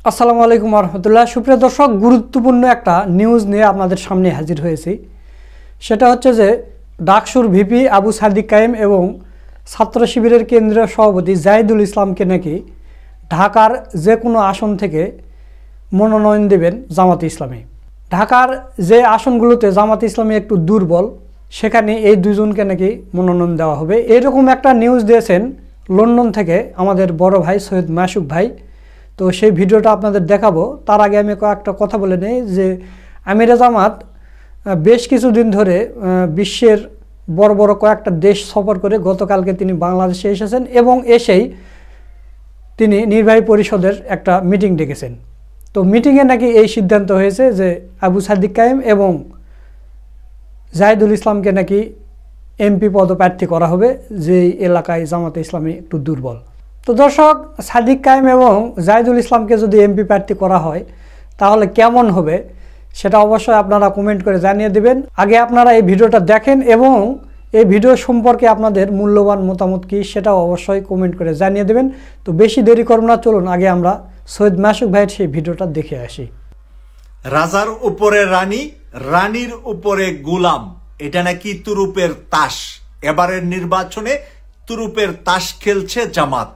আসসালামু আলাইকুম রহমতুল্লাহ। সুপ্রিয় দর্শক, গুরুত্বপূর্ণ একটা নিউজ নিয়ে আপনাদের সামনে হাজির হয়েছি। সেটা হচ্ছে যে ডাকসুর ভিপি আবু সাদিক কায়েম এবং ছাত্র শিবিরের কেন্দ্রীয় সভাপতি জাহিদুল ইসলামকে নাকি ঢাকার যে কোনো আসন থেকে মনোনয়ন দেবেন জামাত ইসলামী। ঢাকার যে আসনগুলোতে জামাত ইসলামী একটু দুর্বল, সেখানে এই দুজনকে নাকি মনোনয়ন দেওয়া হবে, এরকম একটা নিউজ দিয়েছেন লন্ডন থেকে আমাদের বড় ভাই সৈয়দ মাসুক ভাই। তো সেই ভিডিওটা আপনাদের দেখাবো। তার আগে আমি কয়েকটা কথা বলে নেই যে আমিরে জামাত বেশ কিছুদিন ধরে বিশ্বের বড় বড় কয়েকটা দেশ সফর করে গতকালকে তিনি বাংলাদেশে এসেছেন এবং এসেই তিনি নির্বাহী পরিষদের একটা মিটিং ডেকেছেন। তো মিটিংয়ে নাকি এই সিদ্ধান্ত হয়েছে যে আবু সাদিক কায়েম এবং জাহিদুল ইসলামকে নাকি এমপি পদপ্রার্থী করা হবে, যেই এলাকায় জামাতে ইসলামী একটু দুর্বল। তো দর্শক, সাদিক কায়েম এবং জাহিদুল ইসলামকে যদি এমপি প্রার্থী করা হয় তাহলে কেমন হবে সেটা অবশ্যই আপনারা কমেন্ট করে জানিয়ে দেবেন। আগে আপনারা এই ভিডিওটা দেখেন এবং এই ভিডিও সম্পর্কে আপনাদের মূল্যবান মতামত কি সেটাও অবশ্যই কমেন্ট করে জানিয়ে দেবেন। তো বেশি দেরি করব না, চলুন আগে আমরা সৈয়দ মাসুক ভাইয়ের সেই ভিডিওটা দেখে আসি। রাজার উপরে রানী, রানীর উপরে গোলাম, এটা নাকি তুরুপের তাস। এবারের নির্বাচনে তুরুপের তাস খেলছে জামাত।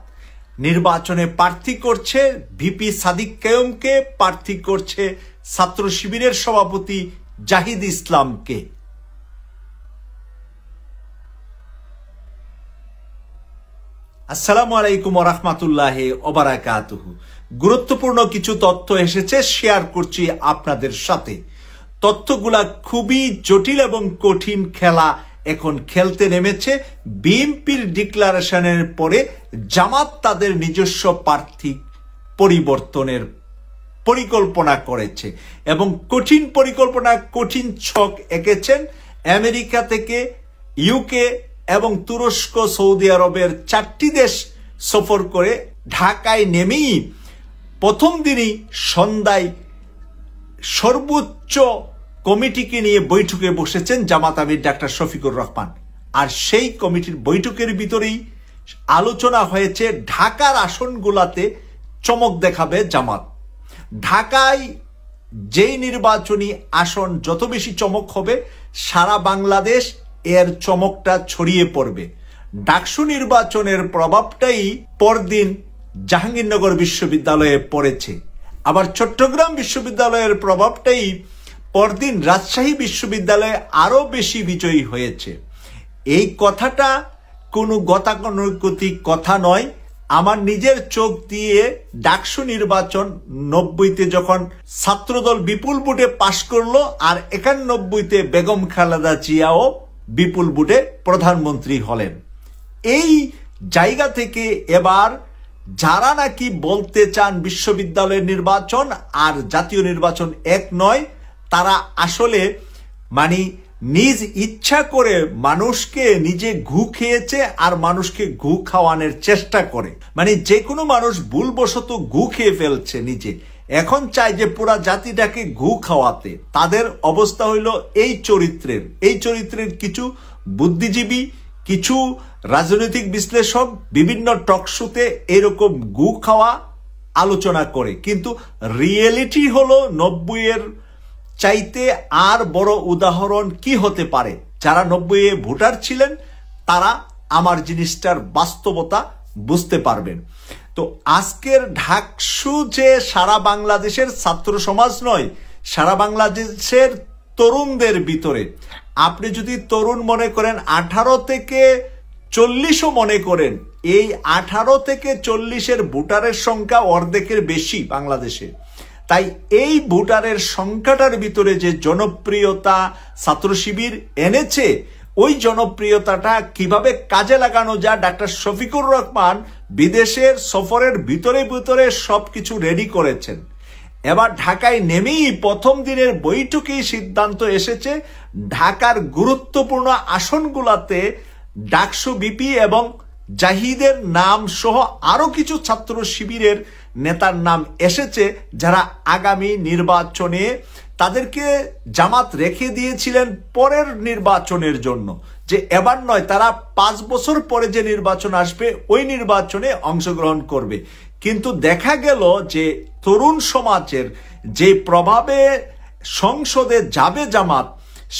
নির্বাচনে প্রার্থী করছে ভিপি সাদিক কায়েমকে, প্রার্থী করছে ছাত্র শিবিরের সভাপতি জাহিদ ইসলামকে। আসসালামু আলাইকুম ওয়া রাহমাতুল্লাহি ওয়া বারাকাতুহু। গুরুত্বপূর্ণ কিছু তথ্য এসেছে, শেয়ার করছি আপনাদের সাথে। তথ্যগুলা খুবই জটিল এবং কঠিন খেলা এখন খেলতে নেমেছে। বিএনপির ডিক্লারেশনের পরে জামাত তাদের নিজস্ব প্রার্থী পরিবর্তনের পরিকল্পনা করেছে এবং কঠিন পরিকল্পনা, কঠিন ছক এঁকেছেন। আমেরিকা থেকে ইউকে এবং তুরস্ক, সৌদি আরবের 4টি দেশ সফর করে ঢাকায় নেমেই প্রথম দিনই সন্ধ্যায় সর্বোচ্চ কমিটিকে নিয়ে বৈঠকে বসেছেন জামাত আমির ডাক্তার শফিকুর রহমান। আর সেই কমিটির বৈঠকের ভিতরেই আলোচনা হয়েছে ঢাকার আসনগুলাতে চমক দেখাবে জামাত। ঢাকায় যেই নির্বাচনী আসন যত বেশি চমক হবে, সারা বাংলাদেশ এর চমকটা ছড়িয়ে পড়বে। ডাকসু নির্বাচনের প্রভাবটাই পরদিন জাহাঙ্গীরনগর বিশ্ববিদ্যালয়ে পড়েছে, আবার চট্টগ্রাম বিশ্ববিদ্যালয়ের প্রভাবটাই পরদিন রাজশাহী বিশ্ববিদ্যালয়ে আরো বেশি বিজয়ী হয়েছে। এই কথাটা কোনো গতানুগতিক কথা নয়। আমার নিজের চোখ দিয়ে ডাকসু নির্বাচন 90-তে যখন ছাত্রদল বিপুল ভোটে পাশ করলো, আর 91-তে বেগম খালেদা জিয়াও বিপুল ভোটে প্রধানমন্ত্রী হলেন। এই জায়গা থেকে এবার যারা নাকি বলতে চান বিশ্ববিদ্যালয়ের নির্বাচন আর জাতীয় নির্বাচন এক নয়, তারা আসলে নিজ ইচ্ছা করে মানুষকে নিজে ঘু খেয়েছে আর মানুষকে ঘু খাওয়ানোর চেষ্টা করে। যে কোনো মানুষ ভুলবশত ঘু খেয়ে ফেলছে নিজে, এখন চায় যে পুরা জাতিটাকে ঘু খাওয়াতে। তাদের অবস্থা হইল এই চরিত্রের কিছু বুদ্ধিজীবী, কিছু রাজনৈতিক বিশ্লেষক বিভিন্ন টকশোতে এরকম ঘু খাওয়া আলোচনা করে, কিন্তু রিয়েলিটি হলো 90-এর চাইতে আর বড় উদাহরণ কি হতে পারে। যারা 90-এ ভোটার ছিলেন তারা আমার জিনিসটার বাস্তবতা বুঝতে পারবেন। তো আজকের ডাকসু যে সারা বাংলাদেশের ছাত্র সমাজ নয়, সারা বাংলাদেশের তরুণদের ভিতরে, আপনি যদি তরুণ মনে করেন 18 থেকে 40ও মনে করেন, এই 18 থেকে 40-এর ভোটারের সংখ্যা অর্ধেকের বেশি বাংলাদেশে। তাই এই ভোটারের সংখ্যাটার ভিতরে যে জনপ্রিয়তা ছাত্র শিবির এনেছে, ওই জনপ্রিয়তাটা কিভাবে কাজে লাগানো যায়, ডাক্তার শফিকুর রহমান বিদেশের সফরের ভিতরে ভিতরে সবকিছু রেডি করেছেন। এবার ঢাকায় নেমেই প্রথম দিনের বৈঠকেই সিদ্ধান্ত এসেছে ঢাকার গুরুত্বপূর্ণ আসনগুলাতে ডাকসু বিপি এবং জাহিদের নাম সহ আরো কিছু ছাত্র শিবিরের নেতার নাম এসেছে, যারা আগামী নির্বাচনে তাদেরকে জামাত রেখে দিয়েছিলেন পরের নির্বাচনের জন্য, যে এবার নয়, তারা 5 বছর পরে যে নির্বাচন আসবে ওই নির্বাচনে অংশগ্রহণ করবে। কিন্তু দেখা গেল যে তরুণ সমাজের যে প্রভাবে সংসদে যাবে জামাত,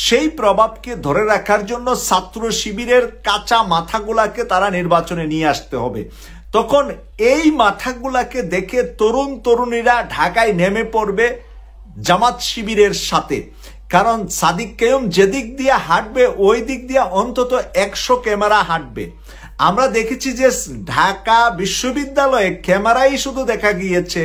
সেই প্রভাবকে ধরে রাখার জন্য ছাত্র শিবিরের কাঁচা মাথাগুলাকে তারা নির্বাচনে নিয়ে আসতে হবে। তখন এই মাথাগুলাকে দেখে তরুণ তরুণীরা ঢাকায় নেমে পড়বে জামাত শিবিরের সাথে। কারণ সাদিক কাইয়ুম যেদিক দিয়ে হাঁটবে ওই দিক দিয়ে অন্তত 100 ক্যামেরা হাঁটবে। আমরা দেখেছি যে ঢাকা বিশ্ববিদ্যালয়ে ক্যামেরাই শুধু দেখা গিয়েছে,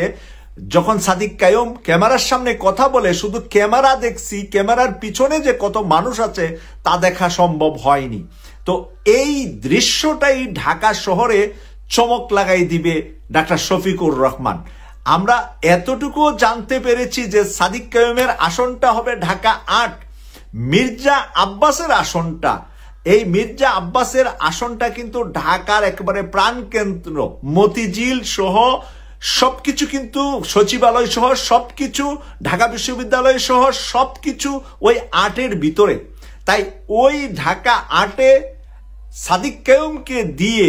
যখন সাদিক কাইয়ুম ক্যামেরার সামনে কথা বলে শুধু ক্যামেরা দেখছি, ক্যামেরার পিছনে যে কত মানুষ আছে তা দেখা সম্ভব হয়নি। তো এই দৃশ্যটাই ঢাকা শহরে চমক লাগাই দিবে ডাক্তার শফিকুর রহমান। আমরা এতটুকু জানতে পেরেছি যে সাদিক কাইয়ুমের আসনটা হবে ঢাকা 8, মির্জা আব্বাসের আসনটা, এই মির্জা আব্বাসের আসনটা কিন্তু ঢাকার একেবারে প্রাণকেন্দ্র, মতিঝিল সহ সবকিছু, কিন্তু সচিবালয় সহ সবকিছু, ঢাকা বিশ্ববিদ্যালয় সহ সবকিছু ওই 8-এর ভিতরে। তাই ওই ঢাকা 8-এ সাদিক কাইয়ুমকে দিয়ে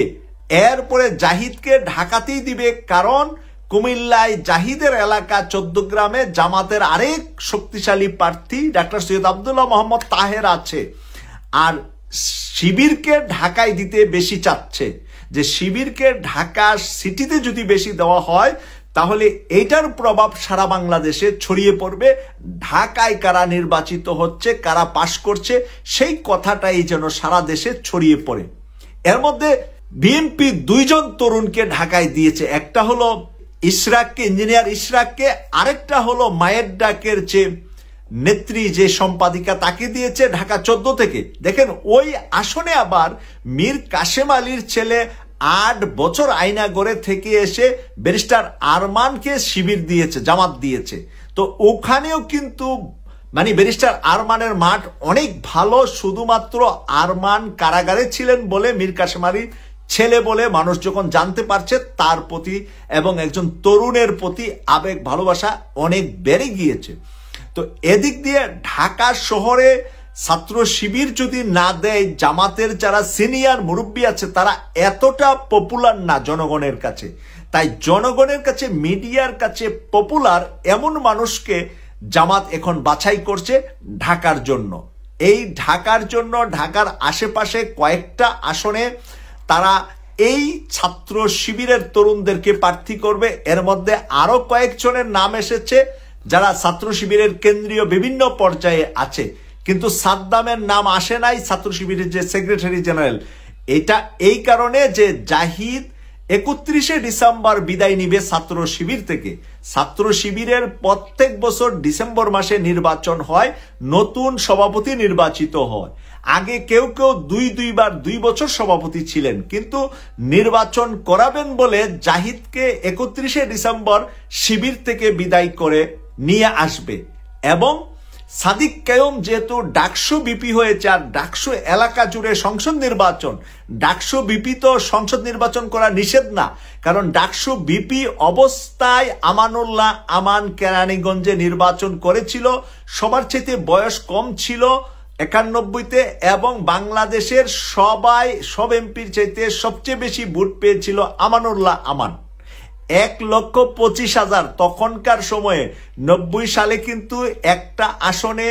এরপরে জাহিদকে ঢাকাতেই দিবে। কারণ কুমিল্লায় জাহিদের এলাকা 14 গ্রামে জামাতের আরেক শক্তিশালী প্রার্থী ডাক্তার সৈয়দ আব্দুল্লাহ মোহাম্মদ তাহের আছে। আর শিবিরকে ঢাকায় দিতে বেশি চাচ্ছে, যে শিবিরকে ঢাকা সিটিতে যদি বেশি দেওয়া হয় তাহলে এইটার প্রভাব সারা বাংলাদেশে ছড়িয়ে পড়বে। ঢাকায় কারা নির্বাচিত হচ্ছে, কারা পাশ করছে, সেই কথাটাই যেন সারা দেশে ছড়িয়ে পড়ে। এর মধ্যে বিএনপি 2 জন তরুণকে ঢাকায় দিয়েছে, একটা হলো ইশরাককে, ইঞ্জিনিয়ার ইশরাককে, আরেকটা হলো মায়ের ডাকের যে নেত্রী, যে সম্পাদিকা, তাকে দিয়েছে ঢাকা 14 থেকে। দেখেন ওই আসনে আবার মীর কাশেম আলীর ছেলে 8 বছর আয়নাগড়ে থেকে এসে ব্যারিস্টার আরমানকে শিবির দিয়েছে, জামাত দিয়েছে। তো ওখানেও কিন্তু মানে ব্যারিস্টার আরমানের মাঠ অনেক ভালো, শুধুমাত্র আরমান কারাগারে ছিলেন বলে, মীর কাশেম আলীর ছেলে বলে মানুষ যখন জানতে পারছে, তার প্রতি এবং একজন তরুণের প্রতি আবেগ ভালোবাসা অনেক বেড়ে গিয়েছে। তো এদিক দিয়ে ঢাকা শহরে ছাত্র শিবির যদি না দেয়, জামাতের যারা সিনিয়র মুরব্বী আছে তারা এতটা পপুলার না জনগণের কাছে। তাই জনগণের কাছে, মিডিয়ার কাছে পপুলার এমন মানুষকে জামাত এখন বাছাই করছে ঢাকার জন্য। এই ঢাকার জন্য ঢাকার আশেপাশে কয়েকটা আসনে তারা এই ছাত্র শিবিরের তরুণদেরকে প্রার্থী করবে। এর মধ্যে আরো কয়েকজনের নাম এসেছে যারা ছাত্র শিবিরের কেন্দ্রীয় বিভিন্ন পর্যায়ে আছে, কিন্তু সাদ্দামের নাম আসে নাই, ছাত্র শিবিরের যে সেক্রেটারি জেনারেল। এটা এই কারণে যে জাহিদ 31শে ডিসেম্বর বিদায় নিবে ছাত্র শিবির থেকে। ছাত্র শিবিরের প্রত্যেক বছর ডিসেম্বর মাসে নির্বাচন হয়, নতুন সভাপতি নির্বাচিত হয়। আগে কেউ কেউ 2 বছর সভাপতি ছিলেন, কিন্তু নির্বাচন করাবেন বলে জাহিদকে 31শে ডিসেম্বর শিবির থেকে বিদায় করে নিয়ে আসবে। এবং সাদিক কাইয়ুম যেহেতু ডাকসু বিপি হয়েছে, আর ডাকসু এলাকা জুড়ে সংসদ নির্বাচন, ডাকসু বিপি তো সংসদ নির্বাচন করা নিষেধ না, কারণ ডাকসু বিপি অবস্থায় আমানুল্লাহ আমান কেরানীগঞ্জে নির্বাচন করেছিল, সবার চাইতে বয়স কম ছিল 91-তে, এবং বাংলাদেশের সব এমপির চাইতে সবচেয়ে বেশি ভোট পেয়েছিল আমানুল্লাহ আমান, 1,25,000। তখনকার সময়ে 90 সালে কিন্তু একটা আসনে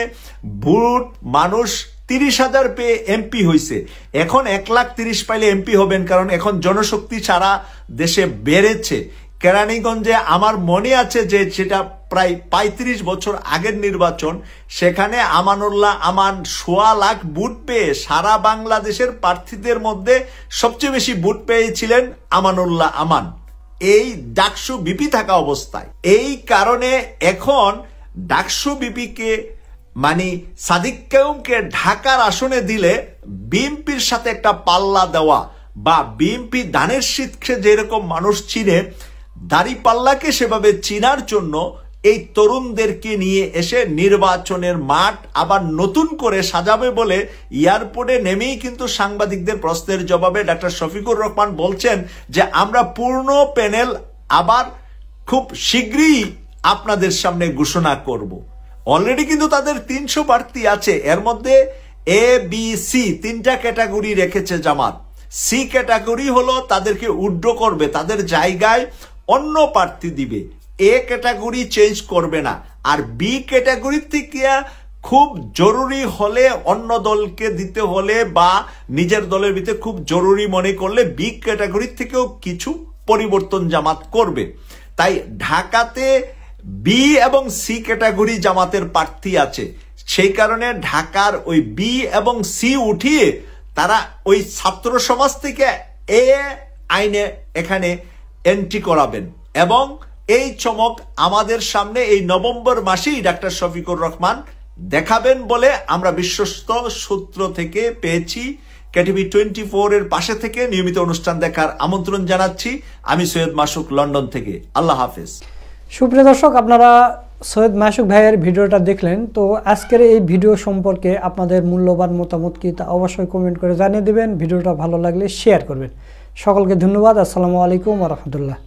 ভোট মানুষ 30,000 পেয়ে এমপি হয়েছে। এখন 1,30,000 পাইলে এমপি হবেন, কারণ এখন জনশক্তি সারা দেশে বেড়েছে। কেরানীগঞ্জে আমার মনে আছে যে সেটা প্রায় 35 বছর আগের নির্বাচন, সেখানে আমানুল্লাহ আমান 1.25 লাখ ভোট পেয়ে সারা বাংলাদেশের প্রার্থীদের মধ্যে সবচেয়ে বেশি ভোট পেয়েছিলেন আমানুল্লাহ আমান, এই ডাকসু বিপি থাকা অবস্থায়। এই কারণে এখন ডাকসু বিপিকে মানে সাদিক কাইয়ুমকে ঢাকার আসনে দিলে বিএনপির সাথে একটা পাল্লা দেওয়া, বা বিএনপি ধানের শীতকে যেরকম মানুষ চিনে, দাড়িপাল্লাকে সেভাবে চিনার জন্য এই তরুণদেরকে নিয়ে এসে নির্বাচনের মাঠ আবার নতুন করে সাজাবে বলে এয়ারপোর্টে নেমেই কিন্তু সাংবাদিকদের প্রশ্নের জবাবে ডাক্তার শফিকুর রহমান বলছেন যে আমরা পূর্ণ প্যানেল আবার খুব শীঘ্রই আপনাদের সামনে ঘোষণা করব। অলরেডি কিন্তু তাদের 300 প্রার্থী আছে, এর মধ্যে এ বি সি 3টা ক্যাটাগরি রেখেছে জামাত। সি ক্যাটাগরি হলো তাদেরকে উড্র করবে, তাদের জায়গায় অন্য প্রার্থী দিবে, এ ক্যাটাগরি চেঞ্জ করবে না। আর বি ক্যাটাগরি থেকে খুব জরুরি হলে অন্য দলকে দিতে হলে বা নিজের দলের ভিতরে খুব জরুরি মনে করলে বি ক্যাটাগরি থেকেও কিছু পরিবর্তন জামাত করবে। তাই ঢাকাতে বি এবং সি ক্যাটাগরি জামাতের প্রার্থী আছে, সেই কারণে ঢাকার ওই বি এবং সি উঠিয়ে তারা ওই ছাত্র সমাজ থেকে এ আইনে এখানে এন্ট্রি করাবেন। এবং এই চমক আমাদের সামনে এই নভেম্বর মাসেই ডাক্তার শফিকুর রহমান দেখাবেন বলে আমরা বিশ্বস্ত সূত্র থেকে পেয়েছি। কেটিভি 24 এর পাশে থেকে নিয়মিত অনুষ্ঠান দেখার আমন্ত্রণ জানাচ্ছি। আমি সৈয়দ মাসুক, লন্ডন থেকে। আল্লাহ হাফেজ। সুপ্রিয় দর্শক, আপনারা সৈয়দ মাসুক ভাইয়ের ভিডিওটা দেখলেন। তো আজকের এই ভিডিও সম্পর্কে আপনাদের মূল্যবান মতামত কি তা অবশ্যই কমেন্ট করে জানিয়ে দেবেন। ভিডিওটা ভালো লাগলে শেয়ার করবেন। সকলকে ধন্যবাদ। আসসালামু আলাইকুম ওয়া রাহমাতুল্লাহ।